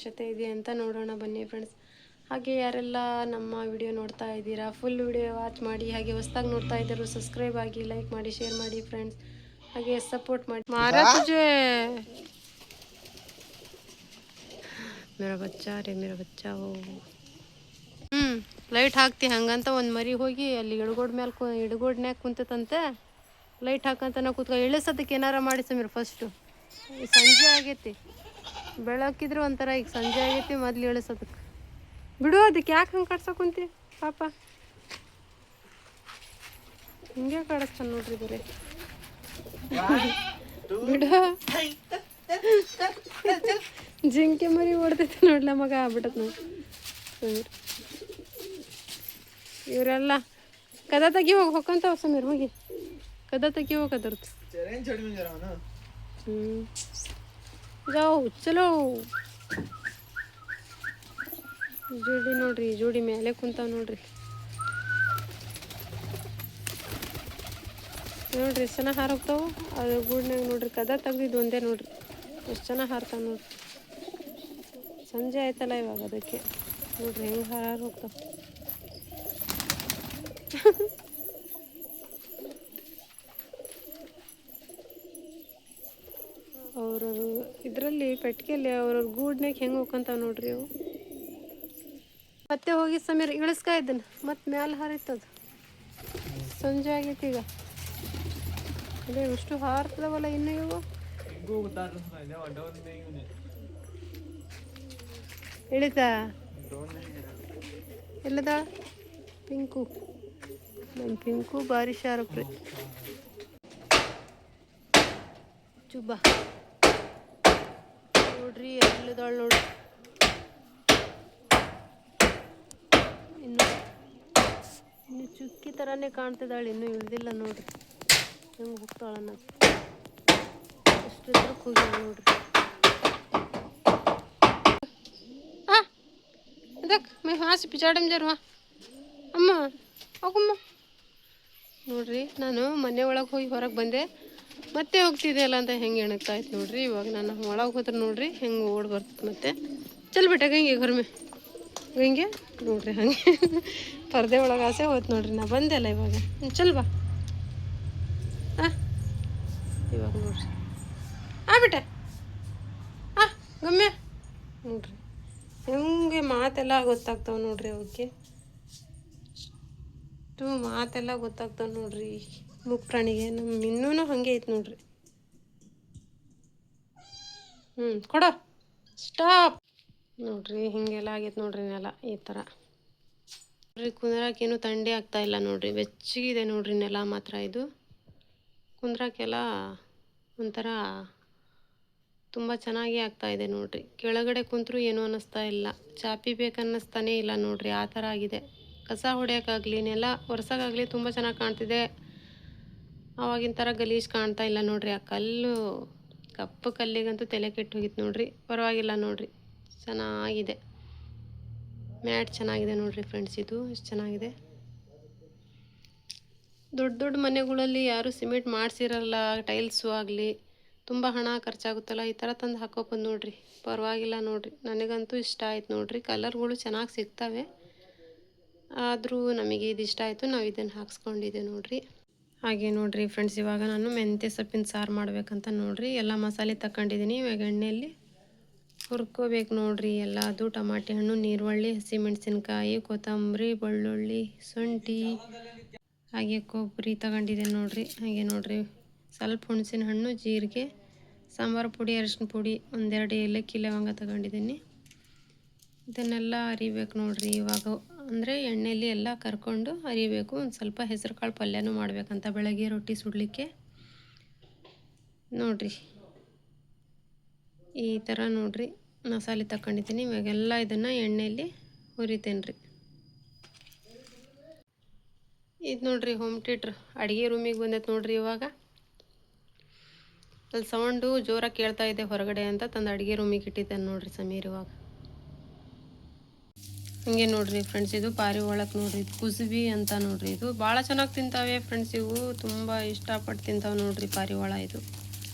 ಅವಶ್ಯಕತೆ ಇದೆ ಅಂತ ನೋಡೋಣ ಬನ್ನಿ ಫ್ರೆಂಡ್ಸ್. ಹಾಗೆ ಯಾರೆಲ್ಲ ನಮ್ಮ ವಿಡಿಯೋ ನೋಡ್ತಾ ಇದ್ದೀರಾ ಫುಲ್ ವಿಡಿಯೋ ವಾಚ್ ಮಾಡಿ. ಹಾಗೆ ಹೊಸದಾಗಿ ನೋಡ್ತಾ ಇದ್ದರು ಸಬ್ಸ್ಕ್ರೈಬ್ ಆಗಿ, ಲೈಕ್ ಮಾಡಿ, ಶೇರ್ ಮಾಡಿ ಫ್ರೆಂಡ್ಸ್. ಹಾಗೆ ಸಪೋರ್ಟ್ ಮಾಡಿ. ಮಾರಾ ತುझे मेरा बच्चा रे मेरा बच्चा हो. ಲೈಟ್ ಹಾಕ್ತಿ ಹಂಗಂತ ಒಂದು ಮರಿ ಹೋಗಿ ಅಲ್ಲಿ ಇಡಗೋಡ್ನ್ಯಾಗ ಕುಂತೈತಂತೆ. ಲೈಟ್ ಹಾಕಂತ ನಾವು ಕೂತ್ಕೊ ಇಳಿಸೋದಕ್ಕೆ ಏನಾರ ಮಾಡಿ ಸಮೀರ್. ಫಸ್ಟು ಸಂಜೆ ಆಗೈತಿ, ಬೆಳಕಿದ್ರೆ ಒಂಥರ, ಈಗ ಸಂಜೆ ಆಗೈತಿ. ಮೊದ್ಲು ಇಳಿಸೋದಕ್ಕೆ ಬಿಡು. ಅದಕ್ಕೆ ಯಾಕೆ ಹಂಗೆ ಕಟ್ಸೋಕುಂತಿ ಪಾಪ? ಹಿಂಗೆ ಕಾಡಸ್ತಾನ ನೋಡ್ರಿ ಬರೀ. ಬಿಡು, ಜಿಂಕೆ ಮರಿ ಓಡ್ತೈತಿ ನೋಡ್ಲ ಮಗ ಆಗ್ಬಿಟ್ಟತ್ ನೋಡಿ ಸಮೀರ್. ಇವರೆಲ್ಲ ಕದ ತೆಗಿ ಹೋಗಿ ಹೊಕ್ಕಂತಾವ ಸಮೀರ್. ಹೋಗಿ ಕದ ತೆಗಿ ಹೋಗದ್ರದ್ದು. जाओ चलो. ಜೋಡಿ ನೋಡ್ರಿ, ಜೋಡಿ ಮೇಲೆ ಕುಂತಾವ ನೋಡ್ರಿ. ನೋಡ್ರಿ ಎಷ್ಟು ಚೆನ್ನಾಗಿ ಹಾರೋಗ್ತಾವ. ಅದು ಗೂಡ್ನಾಗ ನೋಡ್ರಿ ಕದ ತೆಗ್ದಿದ್ದು ಒಂದೇ ನೋಡ್ರಿ ಎಷ್ಟು ಚೆನ್ನಾಗಿ ಹಾರ್ತಾವ ನೋಡ್ರಿ. ಸಂಜೆ ಆಯ್ತಲ್ಲ ಇವಾಗ, ಅದಕ್ಕೆ ನೋಡ್ರಿ ಹೆಂಗೆ ಹಾರೋಗ್ತಾವ. ಅವ್ರವ್ರು ಇದರಲ್ಲಿ ಪೆಟ್ಟಿಗೆಯಲ್ಲಿ ಅವ್ರವ್ರ ಗೂಡ್ನಾಗ ಹೆಂಗೆ ಹೋಗ್ಕೊಂತಾವ ನೋಡ್ರಿ ಅವು. ಮತ್ತೆ ಹೋಗಿ ಸಮೀರ್ ಇಳಿಸ್ಕಾ ಇದ್ದನ್ನು, ಮತ್ತೆ ಮ್ಯಾಲೆ ಹಾರಿತ್ತದು. ಸಂಜೆ ಆಗೈತಿ ಈಗ. ಅದೇ ಇಷ್ಟು ಹಾರ್ತದವಲ್ಲ ಇನ್ನು ಇವು. ಇಳಿತಾ ಎಲ್ಲದ ಪಿಂಕು? ನಮ್ಮ ಪಿಂಕು ಭಾರಿ ಶಾರಪ್ರಿ. ಚುಬ್ಬ ನೋಡ್ರಿ ಎಲ್ಲಿದಾಳು ನೋಡ್ರಿ. ಇನ್ನು ಚುಕ್ಕಿ ಥರನೇ ಕಾಣ್ತಿದ್ದಾಳೆ, ಇನ್ನೂ ಇಳ್ದಿಲ್ಲ ನೋಡ್ರಿ. ಹೆಂಗೆ ಹೋಗ್ತಾಳ ಅನ್ನೋದು ಅಷ್ಟಿದ್ರೂ ಹೋಗ್ಯಾಳ ನೋಡ್ರಿ. ಅದಕ್ಕೆ ಮೈ ಹಾಸಿ ಪಿಚಾಡಮ್ ಜರ್ವಾ ಅಮ್ಮ ಹೋಗಮ್ಮ. ನೋಡ್ರಿ ನಾನು ಮನೆ ಒಳಗೆ ಹೋಗಿ ಹೊರಗೆ ಬಂದೆ, ಮತ್ತೆ ಹೋಗ್ತಿದ್ದೆ ಅಲ್ಲ ಅಂತ ಹೆಂಗೆ ಎಣಗ್ತಾಯ್ತು ನೋಡ್ರಿ. ಇವಾಗ ನಾನು ಒಳಗೆ ಹೋದ್ರೆ ನೋಡ್ರಿ ಹೆಂಗೆ ಓಡಿ ಬರ್ತದೆ. ಮತ್ತೆ ಚಲ್ ಬಿಟ್ಟ ಗಂಗೆ ಘರ್ಮೆ ಗಂಗೆ ನೋಡ್ರಿ ಹಂಗೆ ಪರ್ದೆ ಒಳಗೆ ಆಸೆ ಹೋಯ್ತು ನೋಡ್ರಿ. ನಾ ಬಂದೆ ಅಲ್ಲ ಇವಾಗ. ಚಲ್ ಬಾ. ಇವಾಗ ನೋಡ್ರಿ ಬಿಟ್ಟ ಗಮ್ಯ ನೋಡ್ರಿ ಹೆಂಗೆ ಮಾತೆಲ್ಲ ಗೊತ್ತಾಗ್ತಾವ ನೋಡ್ರಿ. ಅವಕ್ಕೆ ಮಾತೆಲ್ಲ ಗೊತ್ತಾಗ್ತಾವ ನೋಡ್ರಿ ಮುಖ ಪ್ರಾಣಿಗೆ. ನಮ್ಮ ಇನ್ನೂ ಹಾಗೆ ಐತೆ ನೋಡ್ರಿ. ಕೊಡೋ ಸ್ಟಾಪ್. ನೋಡ್ರಿ ಹಿಂಗೆಲ್ಲ ಆಗೈತೆ ನೋಡ್ರಿ ನೆಲ ಈ ಥರ ನೋಡ್ರಿ. ಕುಂದ್ರಾಕೇನು ಥಂಡಿ ಆಗ್ತಾ ಇಲ್ಲ ನೋಡ್ರಿ, ಬೆಚ್ಚಗಿದೆ ನೋಡ್ರಿ ನೆಲ ಮಾತ್ರ. ಇದು ಕುಂದ್ರಾಕೆಲ್ಲ ಒಂಥರ ತುಂಬ ಚೆನ್ನಾಗಿ ಆಗ್ತಾಯಿದೆ ನೋಡ್ರಿ. ಕೆಳಗಡೆ ಕುಂತರೂ ಏನೂ ಅನ್ನಿಸ್ತಾ ಇಲ್ಲ, ಚಾಪಿ ಬೇಕನ್ನಿಸ್ತಾನೇ ಇಲ್ಲ ನೋಡ್ರಿ. ಆ ಥರ ಆಗಿದೆ. ಕಸ ಹೊಡೆಯೋಕ್ಕಾಗಲಿ ನೆಲ ಒರೆಸೋಕ್ಕಾಗಲಿ ತುಂಬ ಚೆನ್ನಾಗಿ ಕಾಣ್ತಿದೆ. ಆವಾಗಿನ ಥರ ಗಲೀಜು ಕಾಣ್ತಾ ಇಲ್ಲ ನೋಡ್ರಿ. ಆ ಕಲ್ಲು ಕಪ್ಪು ಕಲ್ಲಿಗಂತೂ ತಲೆ ಕೆಟ್ಟು ಹೋಗಿತ್ತು ನೋಡ್ರಿ. ಪರವಾಗಿಲ್ಲ ನೋಡ್ರಿ, ಚೆನ್ನಾಗಿದೆ. ಮ್ಯಾಟ್ ಚೆನ್ನಾಗಿದೆ ನೋಡ್ರಿ ಫ್ರೆಂಡ್ಸ್. ಇದು ಎಷ್ಟು ಚೆನ್ನಾಗಿದೆ. ದೊಡ್ಡ ದೊಡ್ಡ ಮನೆಗಳಲ್ಲಿ ಯಾರು ಸಿಮೆಂಟ್ ಮಾಡಿಸಿರಲ್ಲ, ಟೈಲ್ಸು ಆಗಲಿ ತುಂಬ ಹಣ ಖರ್ಚಾಗುತ್ತಲ್ಲ. ಈ ಥರ ತಂದು ಹಾಕೋಬೋದು ನೋಡ್ರಿ. ಪರವಾಗಿಲ್ಲ ನೋಡ್ರಿ, ನನಗಂತೂ ಇಷ್ಟ ಆಯ್ತು ನೋಡ್ರಿ. ಕಲರ್ಗಳು ಚೆನ್ನಾಗಿ ಸಿಗ್ತವೆ, ಆದರೂ ನಮಗೆ ಇದು ಇಷ್ಟ ಆಯಿತು. ನಾವು ಇದನ್ನು ಹಾಕ್ಸ್ಕೊಂಡಿದ್ದೆ ನೋಡ್ರಿ. ಹಾಗೆ ನೋಡ್ರಿ ಫ್ರೆಂಡ್ಸ್, ಇವಾಗ ನಾನು ಮೆಂತ್ಯ ಸೊಪ್ಪಿನ ಸಾರು ಮಾಡ್ಬೇಕಂತ ನೋಡ್ರಿ ಎಲ್ಲ ಮಸಾಲೆ ತಗೊಂಡಿದ್ದೀನಿ. ಇವಾಗ ಎಣ್ಣೆಯಲ್ಲಿ ಹುರ್ಕೋಬೇಕು ನೋಡ್ರಿ ಎಲ್ಲದು. ಟಮಾಟೆ ಹಣ್ಣು, ನೀರುಳ್ಳಿ, ಹಸಿಮೆಣಸಿನ್ಕಾಯಿ, ಕೊತ್ತಂಬರಿ, ಬೆಳ್ಳುಳ್ಳಿ, ಶುಂಠಿ, ಹಾಗೆ ಕೊಬ್ಬರಿ ತಗೊಂಡಿದ್ದೀನಿ ನೋಡ್ರಿ. ಹಾಗೆ ನೋಡ್ರಿ ಸ್ವಲ್ಪ ಹುಣಸಿನ ಹಣ್ಣು, ಜೀರಿಗೆ, ಸಾಂಬಾರು ಪುಡಿ, ಅರಿಶಿನ ಪುಡಿ, ಒಂದೆರಡು ಏಲಕ್ಕಿ ಲವಂಗ ತಗೊಂಡಿದ್ದೀನಿ. ಇದನ್ನೆಲ್ಲ ಅರಿಬೇಕು ನೋಡ್ರಿ ಇವಾಗ. ಅಂದರೆ ಎಣ್ಣೆಯಲ್ಲಿ ಎಲ್ಲ ಕರ್ಕೊಂಡು ಅರಿಬೇಕು. ಒಂದು ಸ್ವಲ್ಪ ಹೆಸರು ಕಾಳು ಪಲ್ಯನೂ ಮಾಡ್ಬೇಕಂತ ಬೆಳಗ್ಗೆ ರೊಟ್ಟಿ ಸುಡಲಿಕ್ಕೆ ನೋಡ್ರಿ. ಈ ಥರ ನೋಡ್ರಿ ಮಸಾಲೆ ತಗೊಂಡಿದ್ದೀನಿ. ಇವಾಗೆಲ್ಲ ಇದನ್ನು ಎಣ್ಣೆಯಲ್ಲಿ ಹುರಿತೇನೆ ರೀ. ಇದು ನೋಡ್ರಿ ಹೋಮ್ ಥಿಯೇಟ್ರ್ ಅಡುಗೆ ರೂಮಿಗೆ ಬಂದೈತೆ ನೋಡ್ರಿ. ಇವಾಗ ಅಲ್ಲಿ ಸೌಂಡು ಜೋರಾಗಿ ಕೇಳ್ತಾ ಇದೆ ಹೊರಗಡೆ ಅಂತ ತಂದು ಅಡುಗೆ ರೂಮಿಗೆ ಇಟ್ಟಿದ್ದಾನೆ ನೋಡ್ರಿ ಸಮೀರ್. ಇವಾಗ ಹಿಂಗೆ ನೋಡ್ರಿ ಫ್ರೆಂಡ್ಸ್, ಇದು ಪಾರಿವಾಳಕ್ಕೆ ನೋಡ್ರಿ, ಕುಸುಬಿ ಅಂತ ನೋಡ್ರಿ. ಇದು ಭಾಳ ಚೆನ್ನಾಗಿ ತಿಂತಾವೆ ಫ್ರೆಂಡ್ಸ್. ಇವು ತುಂಬ ಇಷ್ಟಪಟ್ಟು ತಿಂತಾವೆ ನೋಡ್ರಿ ಪಾರಿವಾಳ. ಇದು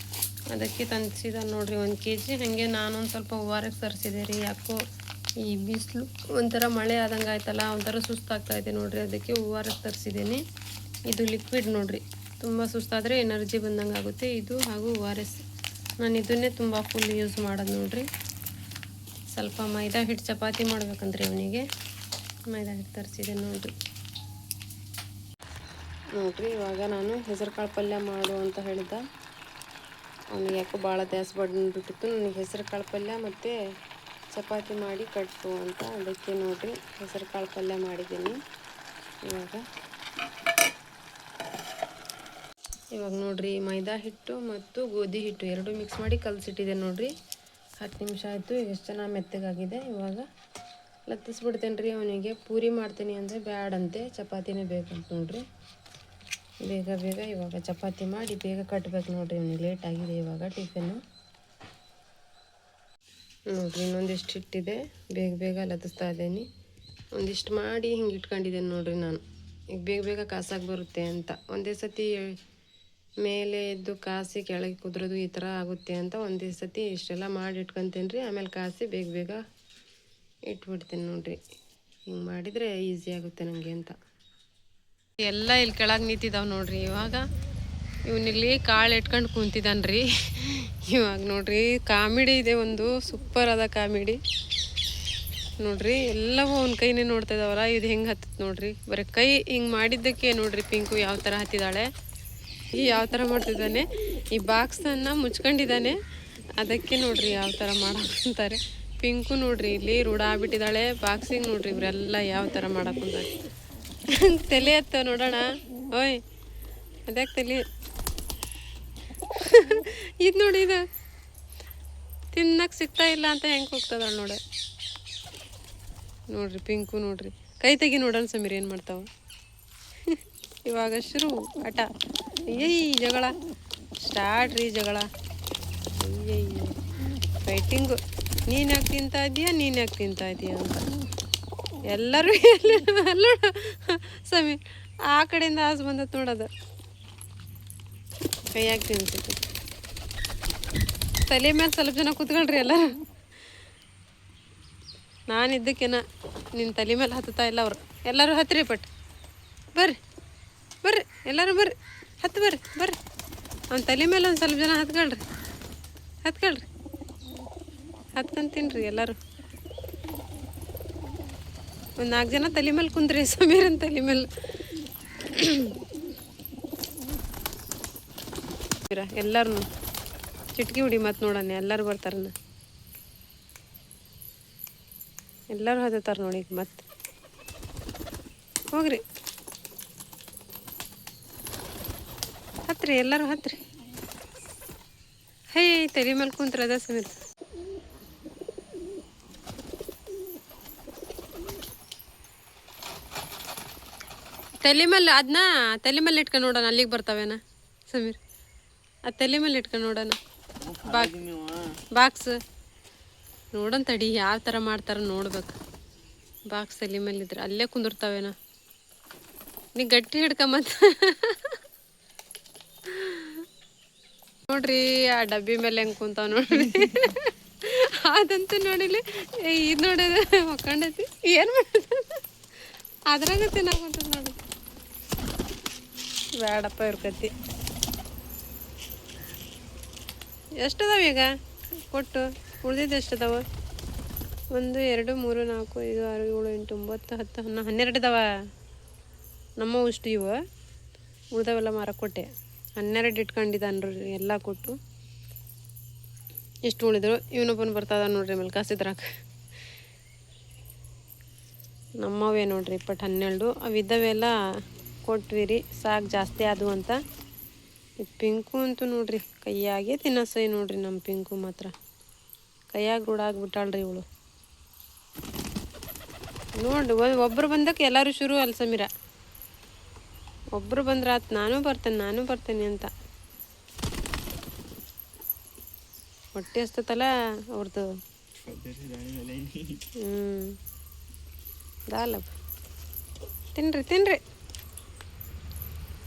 ಅದಕ್ಕೆ ತಂದಿಸಿದ ನೋಡ್ರಿ 1 kg. ಹಾಗೆ ನಾನೊಂದು ಸ್ವಲ್ಪ ORS ತರಿಸಿದೆ ರೀ. ಯಾಕೋ ಈ ಬಿಸಿಲು ಒಂಥರ ಮಳೆ ಆದಂಗೆ ಆಯ್ತಲ್ಲ, ಒಂಥರ ಸುಸ್ತಾಗ್ತಾಯಿದೆ ನೋಡ್ರಿ. ಅದಕ್ಕೆ ORS ತರಿಸಿದ್ದೀನಿ. ಇದು ಲಿಕ್ವಿಡ್ ನೋಡ್ರಿ. ತುಂಬ ಸುಸ್ತಾದರೆ ಎನರ್ಜಿ ಬಂದಂಗೆ ಆಗುತ್ತೆ ಇದು, ಹಾಗೂ ORS. ನಾನು ಇದನ್ನೇ ತುಂಬ ಫುಲ್ ಯೂಸ್ ಮಾಡೋದು ನೋಡ್ರಿ. ಸ್ವಲ್ಪ ಮೈದಾ ಹಿಟ್ಟು ಚಪಾತಿ ಮಾಡ್ಬೇಕಂದ್ರೆ ಅವನಿಗೆ ಮೈದಾ ಹಿಟ್ಟು ತರಿಸಿದೆ ನೋಡ್ರಿ. ಇವಾಗ ನಾನು ಹೆಸರು ಕಾಳು ಪಲ್ಯ ಮಾಡು ಅಂತ ಹೇಳಿದ್ದ. ಅವನಿಗೆ ಯಾಕೋ ಭಾಳ ದ್ಯಾಸ್ ಬಂದುಬಿಟ್ಟಿತ್ತು. ನನಗೆ ಹೆಸರು ಕಾಳು ಪಲ್ಯ ಮತ್ತು ಚಪಾತಿ ಮಾಡಿ ಕಟ್ಟು ಅಂತ. ಅದಕ್ಕೆ ನೋಡ್ರಿ ಹೆಸರು ಕಾಳು ಪಲ್ಯ ಮಾಡಿದ್ದೀನಿ. ಇವಾಗ ನೋಡ್ರಿ ಮೈದಾ ಹಿಟ್ಟು ಮತ್ತು ಗೋಧಿ ಹಿಟ್ಟು ಎರಡು ಮಿಕ್ಸ್ ಮಾಡಿ ಕಲಸಿಟ್ಟಿದೆ ನೋಡ್ರಿ. 10 ನಿಮಿಷ ಆಯಿತು. ಎಷ್ಟು ಚೆನ್ನಾಗಿ ಮೆತ್ತಗಾಗಿದೆ. ಇವಾಗ ಲತ್ತಿಸ್ಬಿಡ್ತೇನೆ ರೀ. ಅವನಿಗೆ ಪೂರಿ ಮಾಡ್ತೀನಿ ಅಂದರೆ ಬ್ಯಾಡಂತೆ, ಚಪಾತಿನೇ ಬೇಕಂತ ನೋಡ್ರಿ. ಬೇಗ ಬೇಗ ಇವಾಗ ಚಪಾತಿ ಮಾಡಿ ಬೇಗ ಕಟ್ಟಬೇಕು ನೋಡ್ರಿ. ಅವನಿಗೆ ಲೇಟ್ ಆಗಿದೆ ಇವಾಗ ಟಿಫಿನ್ನು. ನೋಡ್ರಿ ಇನ್ನೊಂದಿಷ್ಟು ಹಿಟ್ಟಿದೆ, ಬೇಗ ಬೇಗ ಲತ್ತಿಸ್ತಾ ಇದ್ದೀನಿ. ಒಂದಿಷ್ಟು ಮಾಡಿ ಹಿಂಗೆ ಇಟ್ಕೊಂಡಿದ್ದೇನೆ ನೋಡ್ರಿ ನಾನು. ಈಗ ಬೇಗ ಬೇಗ ಕಾಸಾಗಿ ಬರುತ್ತೆ ಅಂತ. ಒಂದೇ ಸತಿ ಮೇಲೆ ಎದ್ದು ಕಾಸಿ ಕೆಳಗೆ ಕುದ್ರೋದು ಈ ಥರ ಆಗುತ್ತೆ ಅಂತ ಒಂದೇ ಸತಿ ಇಷ್ಟೆಲ್ಲ ಮಾಡಿ ಇಟ್ಕೊತೀನಿ ರೀ. ಆಮೇಲೆ ಕಾಸಿ ಬೇಗ ಬೇಗ ಇಟ್ಬಿಡ್ತೀನಿ ನೋಡ್ರಿ. ಹಿಂಗೆ ಮಾಡಿದರೆ ಈಸಿ ಆಗುತ್ತೆ ನನಗೆ ಅಂತ. ಎಲ್ಲ ಇಲ್ಲಿ ಕೆಳಗೆ ನಿಂತಿದ್ದಾವೆ ನೋಡ್ರಿ. ಇವಾಗ ಇವನಿಲ್ಲಿ ಕಾಳು ಇಟ್ಕೊಂಡು ಕುಂತಿದ್ದಾನೆ ರೀ. ಇವಾಗ ನೋಡ್ರಿ ಕಾಮಿಡಿ ಇದೆ, ಒಂದು ಸೂಪರ್ ಆದ ಕಾಮಿಡಿ ನೋಡ್ರಿ. ಎಲ್ಲವೂ ಅವ್ನ ಕೈನೇ ನೋಡ್ತಾ ಇದ್ದಾವಲ್ಲ. ಇದು ಹೆಂಗೆ ಹತ್ತತ್ ನೋಡ್ರಿ. ಬರೀ ಕೈ ಹಿಂಗೆ ಮಾಡಿದ್ದಕ್ಕೆ ನೋಡ್ರಿ ಪಿಂಕು ಯಾವ ಥರ ಹತ್ತಿದ್ದಾಳೆ, ಯಾವ ಥರ ಮಾಡ್ತಿದ್ದಾನೆ. ಈ ಬಾಕ್ಸನ್ನು ಮುಚ್ಕೊಂಡಿದ್ದಾನೆ, ಅದಕ್ಕೆ ನೋಡ್ರಿ ಯಾವ ಥರ ಮಾಡಕ್ಕಂತಾರೆ. ಪಿಂಕು ನೋಡ್ರಿ ಇಲ್ಲಿ ರೂಢ ಆಗ್ಬಿಟ್ಟಿದ್ದಾಳೆ ಬಾಕ್ಸಿಂಗ್. ನೋಡ್ರಿ ಇವರೆಲ್ಲ ಯಾವ ಥರ ಮಾಡಕ್ಕಂತಾರೆ. ತಲೆ ಹತ್ತ ನೋಡೋಣ. ಓಯ್ ಅದ್ಯಾಕೆ ತಲೆ ಇದು ನೋಡಿ, ಇದು ತಿನ್ನಕ್ಕೆ ಸಿಗ್ತಾ ಇಲ್ಲ ಅಂತ ಹೆಂಗೆ ಹೋಗ್ತದಾಳ ನೋಡಿ. ನೋಡ್ರಿ ಪಿಂಕು ನೋಡ್ರಿ. ಕೈ ತೆಗಿ ನೋಡೋಣ ಸಮೀರ್ ಏನು ಮಾಡ್ತಾವ. ಇವಾಗ ಶುರು ಆಟ. ಅಯ್ಯಯ್ಯ ಜಗಳ ಸ್ಟಾರ್ಟ್ ರೀ, ಜಗಳ. ಅಯ್ಯಯ್ಯ ಫೈಟಿಂಗು. ನೀನು ಯಾಕೆ ತಿಂತಾ ಇದೀಯ, ನೀನು ಯಾಕೆ ತಿಂತಾ ಇದೀಯ ಅಂತ ಎಲ್ಲರೂ ಅಲ್ಲೋಡ ಸಮೀರ್ ಆ ಕಡೆಯಿಂದ ಆಸು ಬಂದತ್ ನೋಡೋದು. ಕೈಯಾಗಿ ತಿನ್ಸುತ್ತೆ. ತಲೆ ಮೇಲೆ ಸ್ವಲ್ಪ ಜನ ಕೂತ್ಕೊಳ್ರಿ ಎಲ್ಲರೂ. ನಾನಿದ್ದಕ್ಕೇನ ನಿನ್ನ ತಲೆ ಮೇಲೆ ಹತ್ತುತ್ತಾ ಇಲ್ಲ ಅವರು. ಎಲ್ಲರೂ ಹತ್ತಿರಿ ಪಟ್ ಬರ್ರಿ ಬರ್ರಿ, ಎಲ್ಲರೂ ಬರ್ರಿ, ಹತ್ತು ಬರ್ರಿ ಬರ್ರಿ. ಅವ್ನ ತಲೆ ಮೇಲೆ ಒಂದು ಸ್ವಲ್ಪ ಜನ ಹತ್ಕೊಳ್ರಿ, ಹತ್ಕೊಳ್ರಿ, ಹತ್ಕೊಂಡು ತಿನ್ರಿ ಎಲ್ಲರೂ. ಒಂದು 4 ಜನ ತಲೆ ಮೇಲೆ ಕುಂದ್ರಿ ಸಮೀರನ್ ತಲೆ ಮೇಲೆ. ಎಲ್ಲರೂ ಚಿಟ್ಕಿ ಹುಡಿ ಮತ್ತೆ ನೋಡೋಣ. ಎಲ್ಲರೂ ಬರ್ತಾರನ್ನ, ಎಲ್ಲರೂ ಹತ್ತಾರೆ ನೋಡಿ. ಮತ್ತೆ ಹೋಗ್ರಿ, ಹತ್ರಿ ಎಲ್ಲರೂ ಹತ್ರಿ. ಹೇ ತಲೆ ಮೇಲೆ ಕುಂತ್ರಿ ಅದ ಸಮೀರ್. ತಲೆ ಮೇಲೆ ಅದನ್ನ ತಲೆ ಮೇಲೆ ಇಟ್ಕೊಂಡು ನೋಡೋಣ, ಅಲ್ಲಿಗೆ ಬರ್ತಾವೇನ ಸಮೀರ್. ಅದು ತಲೆ ಮೇಲೆ ಇಟ್ಕೊಂಡು ನೋಡೋಣ. ಬಾಕ್ಸ್ ನೋಡೋಣ ತಡಿ ಯಾವ ಥರ ಮಾಡ್ತಾರ ನೋಡ್ಬೇಕು. ಬಾಕ್ಸ್ ತಲೆ ಮೇಲೆ ಇದ್ರೆ ಅಲ್ಲೇ ಕುಂದಿರ್ತಾವೇನ. ನೀ ಗಟ್ಟಿ ಹಿಡ್ಕೊಂಬಂತ ನೋಡ್ರಿ. ಆ ಡಬ್ಬಿ ಮೇಲೆ ಹೆಂಗೆ ಕುಂತಾವ ನೋಡ್ರಿ. ಅದಂತೂ ನೋಡಿಲಿ. ಇದು ನೋಡಿದ ಮಕ್ಕಂಡೈತಿ ಏನು ಮಾಡೋದು, ಅದ್ರಾಗ ತಿನ್ನಾಕಂತ ನೋಡಿ. ಬೇಡಪ್ಪ ಇರ್ಕತಿ. ಎಷ್ಟದಾವ ಈಗ ಕೊಟ್ಟು ಉಳ್ದಿದ್ದು ಎಷ್ಟದಾವ? 1 2 3 4 5 6 7 8 9 10 11 12 ಇದಾವ ನಮ್ಮವು. ಇಷ್ಟು ಇವು ಉಳ್ದವೆಲ್ಲ ಮಾರಕ್ಕೆ ಕೊಟ್ಟೆ. 12 ಇಟ್ಕೊಂಡಿದ್ದಾನ್ರಿ ಎಲ್ಲ ಕೊಟ್ಟು. ಇಷ್ಟು ಉಳಿದ್ರು. ಇವನೊಬ್ಬನು ಬರ್ತದ ನೋಡ್ರಿ ಆಮೇಲೆ ಕಾಸಿದ್ರಾಕ. ನಮ್ಮವೇ ನೋಡ್ರಿ 12 ಅವಿದ್ದವೆಲ್ಲ ಕೊಟ್ವಿ ಸಾಕು, ಜಾಸ್ತಿ ಆದವು ಅಂತ. ಪಿಂಕು ಅಂತೂ ನೋಡ್ರಿ ಕೈಯಾಗೆ ತಿನ್ನಸೈ ನೋಡ್ರಿ. ನಮ್ಮ ಪಿಂಕು ಮಾತ್ರ ಕೈಯಾಗ ರೂಢಾಗ್ಬಿಟ್ಟಾಳ್ರಿ ಇವಳು. ನೋಡ್ರಿ ಒಬ್ಬರು ಬಂದಕ್ಕೆ ಎಲ್ಲರೂ ಶುರು ಅಲ್ಲ ಸಮೀರ. ಒಬ್ಬರು ಬಂದ್ರೆ ಆತು, ನಾನು ಬರ್ತೇನೆ ಅಂತ. ಹೊಟ್ಟೆ ಹಸ್ತತಲ್ಲ ಅವ್ರದ್ದು. ದಾಲ ತಿನ್ರಿ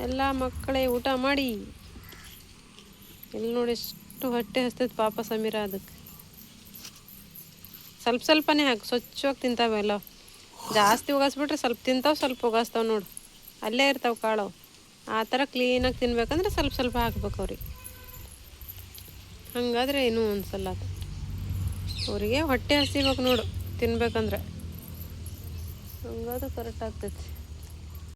ಎಲ್ಲ ಮಕ್ಕಳೇ ಊಟ ಮಾಡಿ. ಎಲ್ಲಿ ನೋಡಿ ಎಷ್ಟು ಹೊಟ್ಟೆ ಹಸ್ತೈತೆ ಪಾಪ ಸಮೀರ ಅದಕ್ಕೆ. ಸ್ವಲ್ಪ ಸ್ವಲ್ಪನೇ ಹಾಕಿ ಸ್ವಚ್ಛವಾಗಿ ತಿಂತಾವೆ ಎಲ್ಲ. ಜಾಸ್ತಿ ಒಗಾಸ್ಬಿಟ್ರೆ ಸ್ವಲ್ಪ ತಿಂತಾವೆ, ಸ್ವಲ್ಪ ಒಗಾಸ್ತಾವೆ ನೋಡು. ಅಲ್ಲೇ ಇರ್ತಾವೆ ಕಾಳವು. ಆ ಥರ ಕ್ಲೀನಾಗಿ ತಿನ್ಬೇಕಂದ್ರೆ ಸ್ವಲ್ಪ ಸ್ವಲ್ಪ ಹಾಕ್ಬೇಕು ಅವ್ರಿಗೆ. ಹಾಗಾದ್ರೆ ಏನೂ ಅನ್ಸಲ್ಲ ಅದು. ಅವರಿಗೆ ಹೊಟ್ಟೆ ಹಸಿಬೇಕು ನೋಡು ತಿನ್ಬೇಕಂದ್ರೆ, ಹಂಗಾದ್ರೆ ಕರೆಕ್ಟ್ ಆಗ್ತೈತಿ.